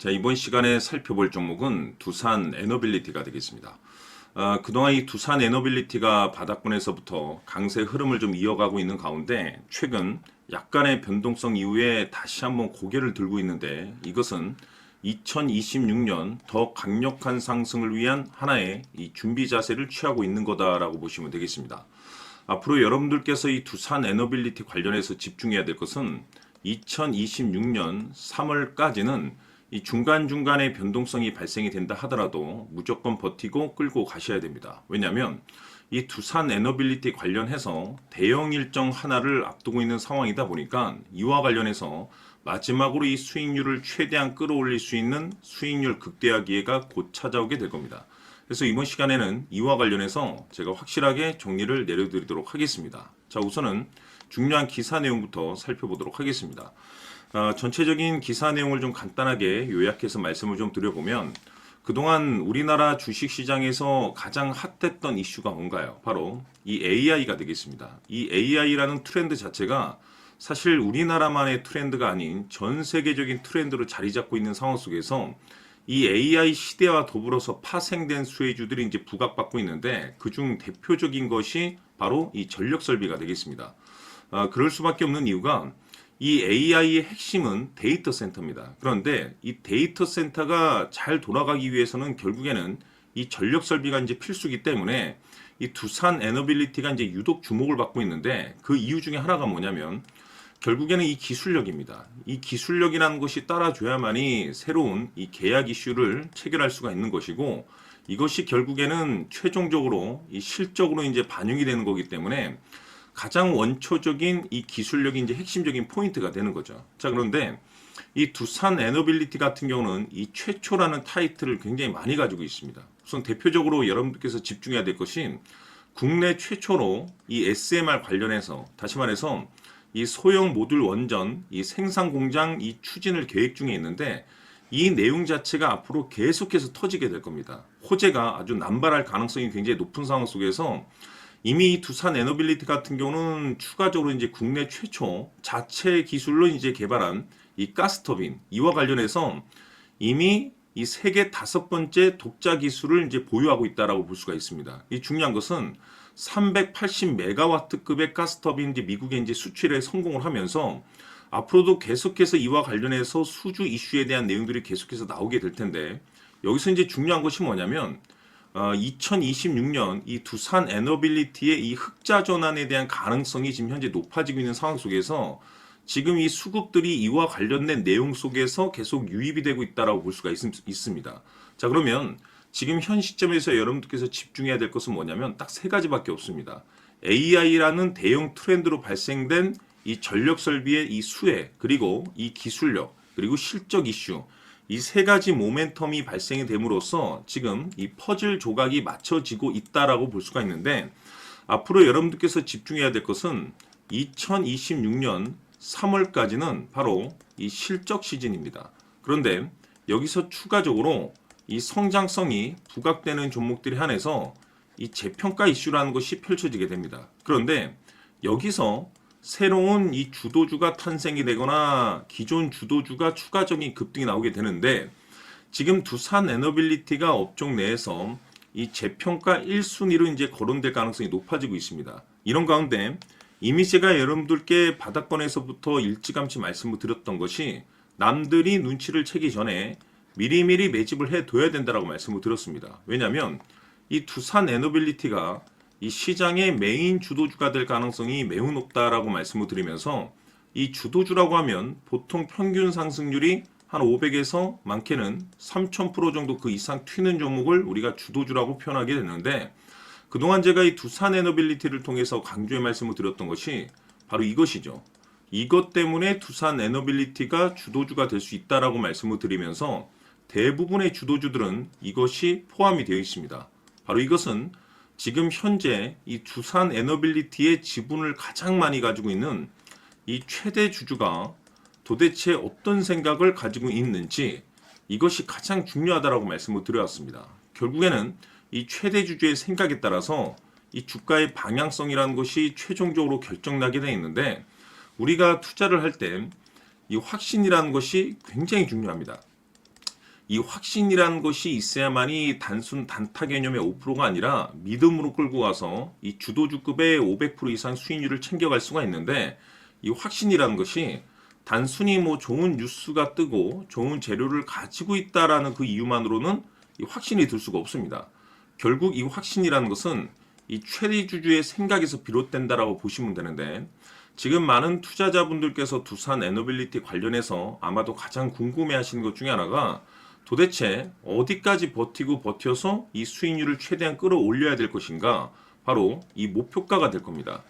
자, 이번 시간에 살펴볼 종목은 두산 에너빌리티가 되겠습니다. 그동안 이 두산 에너빌리티가 바닥권에서부터 강세 흐름을 좀 이어가고 있는 가운데 최근 약간의 변동성 이후에 다시 한번 고개를 들고 있는데, 이것은 2026년 더 강력한 상승을 위한 하나의 이 준비 자세를 취하고 있는 거다라고 보시면 되겠습니다. 앞으로 여러분들께서 이 두산 에너빌리티 관련해서 집중해야 될 것은 2026년 3월까지는 이 중간중간에 변동성이 발생이 된다 하더라도 무조건 버티고 끌고 가셔야 됩니다. 왜냐하면 이 두산 에너빌리티 관련해서 대형 일정 하나를 앞두고 있는 상황이다 보니까 이와 관련해서 마지막으로 이 수익률을 최대한 끌어올릴 수 있는 수익률 극대화 기회가 곧 찾아오게 될 겁니다. 그래서 이번 시간에는 이와 관련해서 제가 확실하게 정리를 내려드리도록 하겠습니다. 자, 우선은 중요한 기사 내용부터 살펴보도록 하겠습니다. 전체적인 기사 내용을 좀 간단하게 요약해서 말씀을 좀 드려보면, 그동안 우리나라 주식시장에서 가장 핫했던 이슈가 뭔가요? 바로 이 AI가 되겠습니다. 이 AI라는 트렌드 자체가 사실 우리나라만의 트렌드가 아닌 전 세계적인 트렌드로 자리 잡고 있는 상황 속에서 이 AI 시대와 더불어서 파생된 수혜주들이 이제 부각받고 있는데, 그중 대표적인 것이 바로 이 전력 설비가 되겠습니다. 그럴 수밖에 없는 이유가 이 AI의 핵심은 데이터 센터입니다. 그런데 이 데이터 센터가 잘 돌아가기 위해서는 결국에는 이 전력 설비가 이제 필수이기 때문에 이 두산 에너빌리티가 이제 유독 주목을 받고 있는데, 그 이유 중에 하나가 뭐냐면 결국에는 이 기술력입니다. 이 기술력이라는 것이 따라줘야만이 새로운 이 계약 이슈를 체결할 수가 있는 것이고, 이것이 결국에는 최종적으로 이 실적으로 이제 반영이 되는 거기 때문에 가장 원초적인 이 기술력이 이제 핵심적인 포인트가 되는 거죠. 자, 그런데 이 두산 에너빌리티 같은 경우는 이 최초라는 타이틀을 굉장히 많이 가지고 있습니다. 우선 대표적으로 여러분들께서 집중해야 될 것이 국내 최초로 이 SMR 관련해서, 다시 말해서 이 소형 모듈 원전 이 생산 공장 이 추진을 계획 중에 있는데, 이 내용 자체가 앞으로 계속해서 터지게 될 겁니다. 호재가 아주 남발할 가능성이 굉장히 높은 상황 속에서 이미 두산 에너빌리티 같은 경우는 추가적으로 이제 국내 최초 자체 기술로 이제 개발한 이 가스터빈, 이와 관련해서 이미 이 세계 5번째 독자 기술을 이제 보유하고 있다라고 볼 수가 있습니다. 이 중요한 것은 380메가와트급의 가스터빈 이제 미국에 이제 수출에 성공을 하면서 앞으로도 계속해서 이와 관련해서 수주 이슈에 대한 내용들이 계속해서 나오게 될 텐데, 여기서 이제 중요한 것이 뭐냐면 2026년 이 두산 에너빌리티의 이 흑자 전환에 대한 가능성이 지금 현재 높아지고 있는 상황 속에서 지금 이 수급들이 이와 관련된 내용 속에서 계속 유입이 되고 있다라고 볼 수가 있습니다. 자, 그러면 지금 현 시점에서 여러분들께서 집중해야 될 것은 뭐냐면 딱 세 가지밖에 없습니다. AI라는 대형 트렌드로 발생된 이 전력 설비의 이 수혜, 그리고 이 기술력, 그리고 실적 이슈, 이 세 가지 모멘텀이 발생이 됨으로써 지금 이 퍼즐 조각이 맞춰지고 있다라고 볼 수가 있는데, 앞으로 여러분들께서 집중해야 될 것은 2026년 3월까지는 바로 이 실적 시즌입니다. 그런데 여기서 추가적으로 이 성장성이 부각되는 종목들에 한해서 이 재평가 이슈라는 것이 펼쳐지게 됩니다. 그런데 여기서 새로운 이 주도주가 탄생이 되거나 기존 주도주가 추가적인 급등이 나오게 되는데, 지금 두산 에너빌리티가 업종 내에서 이 재평가 1순위로 이제 거론될 가능성이 높아지고 있습니다. 이런 가운데 이미 제가 여러분들께 바닥권에서부터 일찌감치 말씀을 드렸던 것이, 남들이 눈치를 채기 전에 미리미리 매집을 해둬야 된다라고 말씀을 드렸습니다. 왜냐하면 이 두산 에너빌리티가 이 시장의 메인 주도주가 될 가능성이 매우 높다라고 말씀을 드리면서, 이 주도주라고 하면 보통 평균 상승률이 한 500에서 많게는 3000% 정도 그 이상 튀는 종목을 우리가 주도주라고 표현하게 되는데, 그동안 제가 이 두산 에너빌리티를 통해서 강조의 말씀을 드렸던 것이 바로 이것이죠. 이것 때문에 두산 에너빌리티가 주도주가 될 수 있다라고 말씀을 드리면서, 대부분의 주도주들은 이것이 포함이 되어 있습니다. 바로 이것은 지금 현재 이 두산 에너빌리티의 지분을 가장 많이 가지고 있는 이 최대 주주가 도대체 어떤 생각을 가지고 있는지, 이것이 가장 중요하다라고 말씀을 드려왔습니다. 결국에는 이 최대 주주의 생각에 따라서 이 주가의 방향성이라는 것이 최종적으로 결정나게 되어 있는데, 우리가 투자를 할 때 이 확신이라는 것이 굉장히 중요합니다. 이 확신이라는 것이 있어야만이 단순 단타 개념의 5%가 아니라 믿음으로 끌고 가서 이 주도주급의 500% 이상 수익률을 챙겨갈 수가 있는데, 이 확신이라는 것이 단순히 뭐 좋은 뉴스가 뜨고 좋은 재료를 가지고 있다라는 그 이유만으로는 이 확신이 들 수가 없습니다. 결국 이 확신이라는 것은 이 최대주주의 생각에서 비롯된다라고 보시면 되는데, 지금 많은 투자자분들께서 두산 에너빌리티 관련해서 아마도 가장 궁금해 하시는 것 중에 하나가, 도대체 어디까지 버티고 버텨서 이 수익률을 최대한 끌어올려야 될 것인가, 바로 이 목표가가 될 겁니다.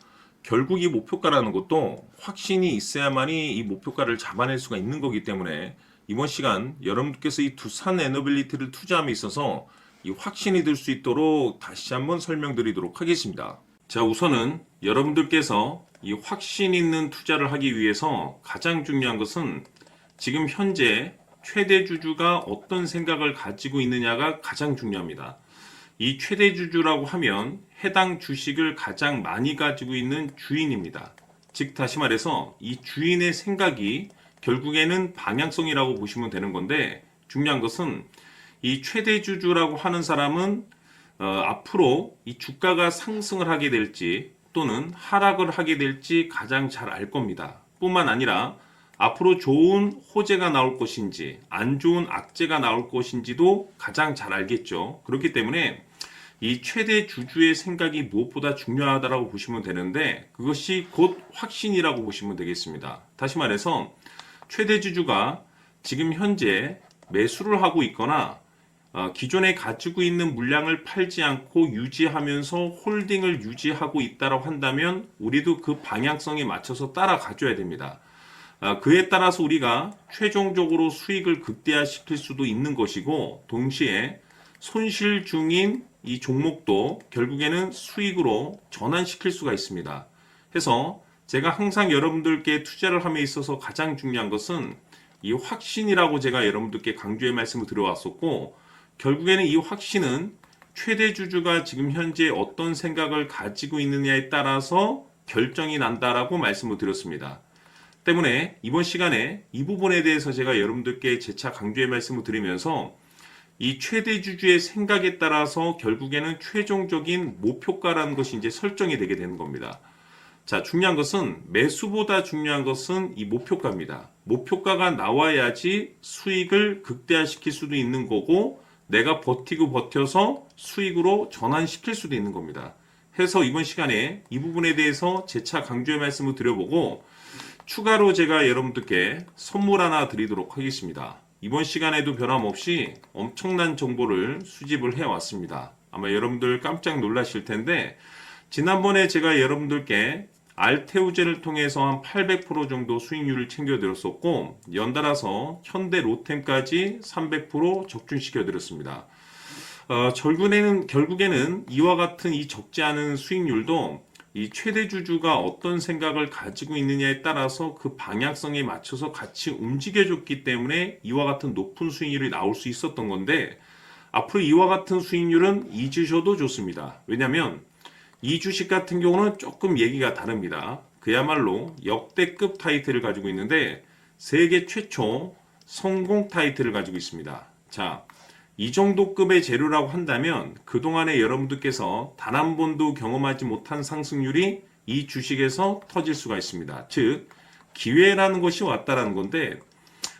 결국 이 목표가라는 것도 확신이 있어야만이 이 목표가를 잡아낼 수가 있는 거기 때문에, 이번 시간 여러분들께서 이 두산 에너빌리티를 투자함에 있어서 이 확신이 들 수 있도록 다시 한번 설명드리도록 하겠습니다. 자, 우선은 여러분들께서 이 확신 있는 투자를 하기 위해서 가장 중요한 것은 지금 현재 최대 주주가 어떤 생각을 가지고 있느냐가 가장 중요합니다. 이 최대 주주라고 하면 해당 주식을 가장 많이 가지고 있는 주인입니다. 즉 다시 말해서 이 주인의 생각이 결국에는 방향성이라고 보시면 되는 건데, 중요한 것은 이 최대 주주라고 하는 사람은 앞으로 이 주가가 상승을 하게 될지 또는 하락을 하게 될지 가장 잘 알 겁니다. 뿐만 아니라 앞으로 좋은 호재가 나올 것인지 안 좋은 악재가 나올 것인지도 가장 잘 알겠죠. 그렇기 때문에 이 최대 주주의 생각이 무엇보다 중요하다고 보시면 되는데, 그것이 곧 확신이라고 보시면 되겠습니다. 다시 말해서 최대 주주가 지금 현재 매수를 하고 있거나 기존에 가지고 있는 물량을 팔지 않고 유지하면서 홀딩을 유지하고 있다고 한다면 우리도 그 방향성에 맞춰서 따라가줘야 됩니다. 그에 따라서 우리가 최종적으로 수익을 극대화시킬 수도 있는 것이고, 동시에 손실 중인 이 종목도 결국에는 수익으로 전환시킬 수가 있습니다. 해서 제가 항상 여러분들께 투자를 함에 있어서 가장 중요한 것은 이 확신이라고 제가 여러분들께 강조의 말씀을 드려왔었고, 결국에는 이 확신은 최대 주주가 지금 현재 어떤 생각을 가지고 있느냐에 따라서 결정이 난다라고 말씀을 드렸습니다. 때문에 이번 시간에 이 부분에 대해서 제가 여러분들께 재차 강조의 말씀을 드리면서 이 최대 주주의 생각에 따라서 결국에는 최종적인 목표가라는 것이 이제 설정이 되게 되는 겁니다. 자, 중요한 것은, 매수보다 중요한 것은 이 목표가입니다. 목표가가 나와야지 수익을 극대화시킬 수도 있는 거고, 내가 버티고 버텨서 수익으로 전환시킬 수도 있는 겁니다. 해서 이번 시간에 이 부분에 대해서 재차 강조의 말씀을 드려보고, 추가로 제가 여러분들께 선물 하나 드리도록 하겠습니다. 이번 시간에도 변함없이 엄청난 정보를 수집을 해왔습니다. 아마 여러분들 깜짝 놀라실 텐데, 지난번에 제가 여러분들께 알테우제를 통해서 한 800% 정도 수익률을 챙겨드렸었고, 연달아서 현대 로템까지 300% 적중시켜드렸습니다. 결국에는 이와 같은 이 적지 않은 수익률도 이 최대 주주가 어떤 생각을 가지고 있느냐에 따라서 그 방향성에 맞춰서 같이 움직여줬기 때문에 이와 같은 높은 수익률이 나올 수 있었던 건데, 앞으로 이와 같은 수익률은 잊으셔도 좋습니다. 왜냐하면 이 주식 같은 경우는 조금 얘기가 다릅니다. 그야말로 역대급 타이틀을 가지고 있는데 세계 최초 성공 타이틀을 가지고 있습니다. 자, 이 정도 급의 재료라고 한다면 그동안에 여러분들께서 단 한 번도 경험하지 못한 상승률이 이 주식에서 터질 수가 있습니다. 즉, 기회라는 것이 왔다라는 건데,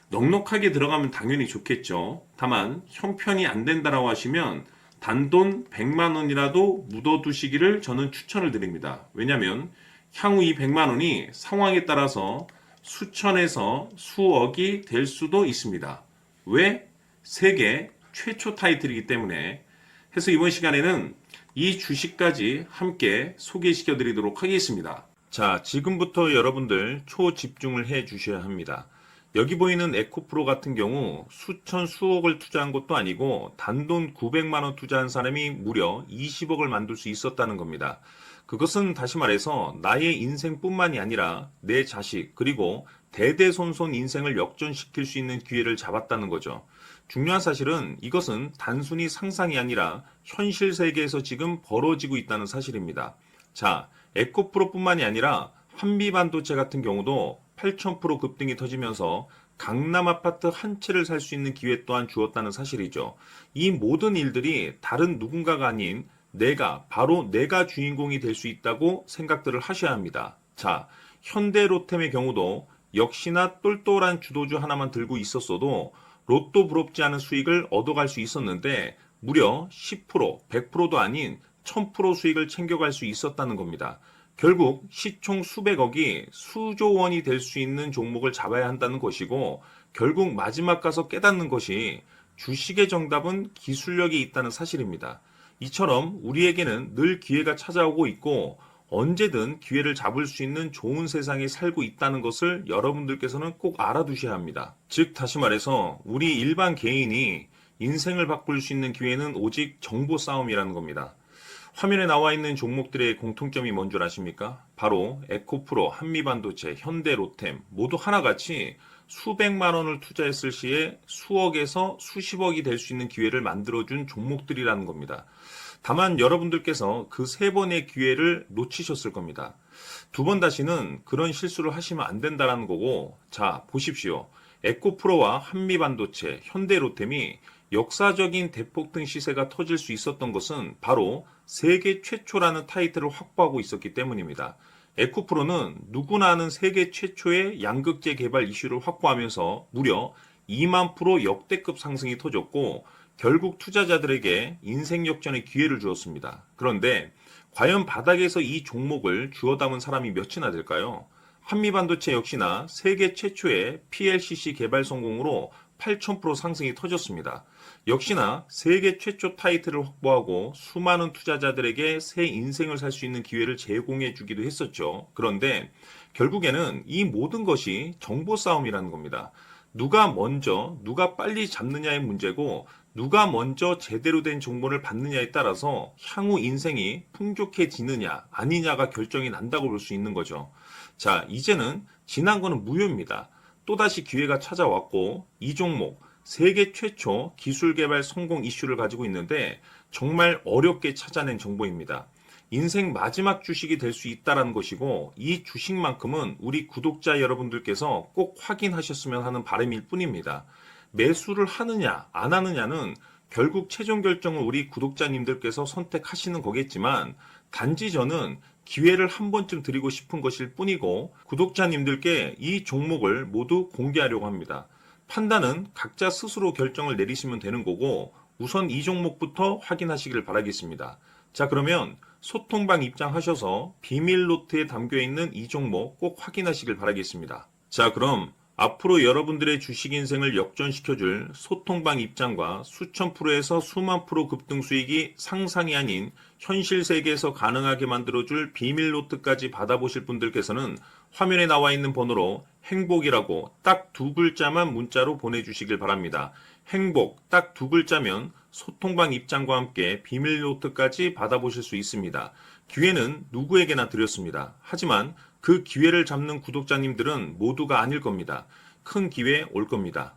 넉넉하게 들어가면 당연히 좋겠죠. 다만 형편이 안 된다라고 하시면 단돈 100만 원이라도 묻어두시기를 저는 추천을 드립니다. 왜냐하면 향후 이 100만 원이 상황에 따라서 수천에서 수억이 될 수도 있습니다. 왜? 세계 최초 타이틀이기 때문에. 해서 이번 시간에는 이 주식까지 함께 소개시켜 드리도록 하겠습니다. 자, 지금부터 여러분들 초집중을 해 주셔야 합니다. 여기 보이는 에코프로 같은 경우 수천 수억을 투자한 것도 아니고 단돈 900만 원 투자한 사람이 무려 20억을 만들 수 있었다는 겁니다. 그것은 다시 말해서 나의 인생뿐만이 아니라 내 자식 그리고 대대손손 인생을 역전시킬 수 있는 기회를 잡았다는 거죠. 중요한 사실은 이것은 단순히 상상이 아니라 현실 세계에서 지금 벌어지고 있다는 사실입니다. 자, 에코프로뿐만이 아니라 한미반도체 같은 경우도 8,000% 급등이 터지면서 강남 아파트 한 채를 살 수 있는 기회 또한 주었다는 사실이죠. 이 모든 일들이 다른 누군가가 아닌 바로 내가 주인공이 될 수 있다고 생각들을 하셔야 합니다. 자, 현대로템의 경우도 역시나 똘똘한 주도주 하나만 들고 있었어도 로또 부럽지 않은 수익을 얻어갈 수 있었는데 무려 10%, 100%도 아닌 1000% 수익을 챙겨갈 수 있었다는 겁니다. 결국 시총 수백억이 수조 원이 될 수 있는 종목을 잡아야 한다는 것이고 결국 마지막 가서 깨닫는 것이 주식의 정답은 기술력이 있다는 사실입니다. 이처럼 우리에게는 늘 기회가 찾아오고 있고 언제든 기회를 잡을 수 있는 좋은 세상에 살고 있다는 것을 여러분들께서는 꼭 알아두셔야 합니다. 즉 다시 말해서 우리 일반 개인이 인생을 바꿀 수 있는 기회는 오직 정보 싸움이라는 겁니다. 화면에 나와 있는 종목들의 공통점이 뭔 줄 아십니까? 바로 에코프로, 한미반도체, 현대로템 모두 하나같이 수백만 원을 투자했을 시에 수억에서 수십억이 될 수 있는 기회를 만들어준 종목들이라는 겁니다. 다만 여러분들께서 그 세 번의 기회를 놓치셨을 겁니다. 두 번 다시는 그런 실수를 하시면 안 된다는 거고, 자, 보십시오. 에코프로와 한미반도체, 현대로템이 역사적인 대폭등 시세가 터질 수 있었던 것은 바로 세계 최초라는 타이틀을 확보하고 있었기 때문입니다. 에코프로는 누구나 아는 세계 최초의 양극재 개발 이슈를 확보하면서 무려 2만 프로 역대급 상승이 터졌고 결국 투자자들에게 인생 역전의 기회를 주었습니다. 그런데 과연 바닥에서 이 종목을 주워 담은 사람이 몇이나 될까요? 한미반도체 역시나 세계 최초의 PLCC 개발 성공으로 8,000% 상승이 터졌습니다. 역시나 세계 최초 타이틀을 확보하고 수많은 투자자들에게 새 인생을 살 수 있는 기회를 제공해 주기도 했었죠. 그런데 결국에는 이 모든 것이 정보 싸움이라는 겁니다. 누가 먼저, 누가 빨리 잡느냐의 문제고 누가 먼저 제대로 된 정보를 받느냐에 따라서 향후 인생이 풍족해지느냐 아니냐가 결정이 난다고 볼 수 있는 거죠. 자, 이제는 지난 거는 무효입니다. 또다시 기회가 찾아왔고 이 종목 세계 최초 기술 개발 성공 이슈를 가지고 있는데 정말 어렵게 찾아낸 정보입니다. 인생 마지막 주식이 될 수 있다는 것이고 이 주식만큼은 우리 구독자 여러분들께서 꼭 확인하셨으면 하는 바람일 뿐입니다. 매수를 하느냐 안 하느냐는 결국 최종 결정을 우리 구독자님들께서 선택하시는 거겠지만 단지 저는 기회를 한 번쯤 드리고 싶은 것일 뿐이고 구독자님들께 이 종목을 모두 공개하려고 합니다. 판단은 각자 스스로 결정을 내리시면 되는 거고 우선 이 종목부터 확인하시길 바라겠습니다. 자, 그러면 소통방 입장하셔서 비밀 노트에 담겨있는 이 종목 꼭 확인하시길 바라겠습니다. 자, 그럼 앞으로 여러분들의 주식 인생을 역전시켜줄 소통방 입장과 수천 프로에서 수만 프로 급등 수익이 상상이 아닌 현실 세계에서 가능하게 만들어줄 비밀 노트까지 받아보실 분들께서는 화면에 나와 있는 번호로 행복이라고 딱 두 글자만 문자로 보내주시길 바랍니다. 행복 딱 두 글자면 소통방 입장과 함께 비밀 노트까지 받아보실 수 있습니다. 기회는 누구에게나 드렸습니다. 하지만 그 기회를 잡는 구독자님들은 모두가 아닐 겁니다. 큰 기회 올 겁니다.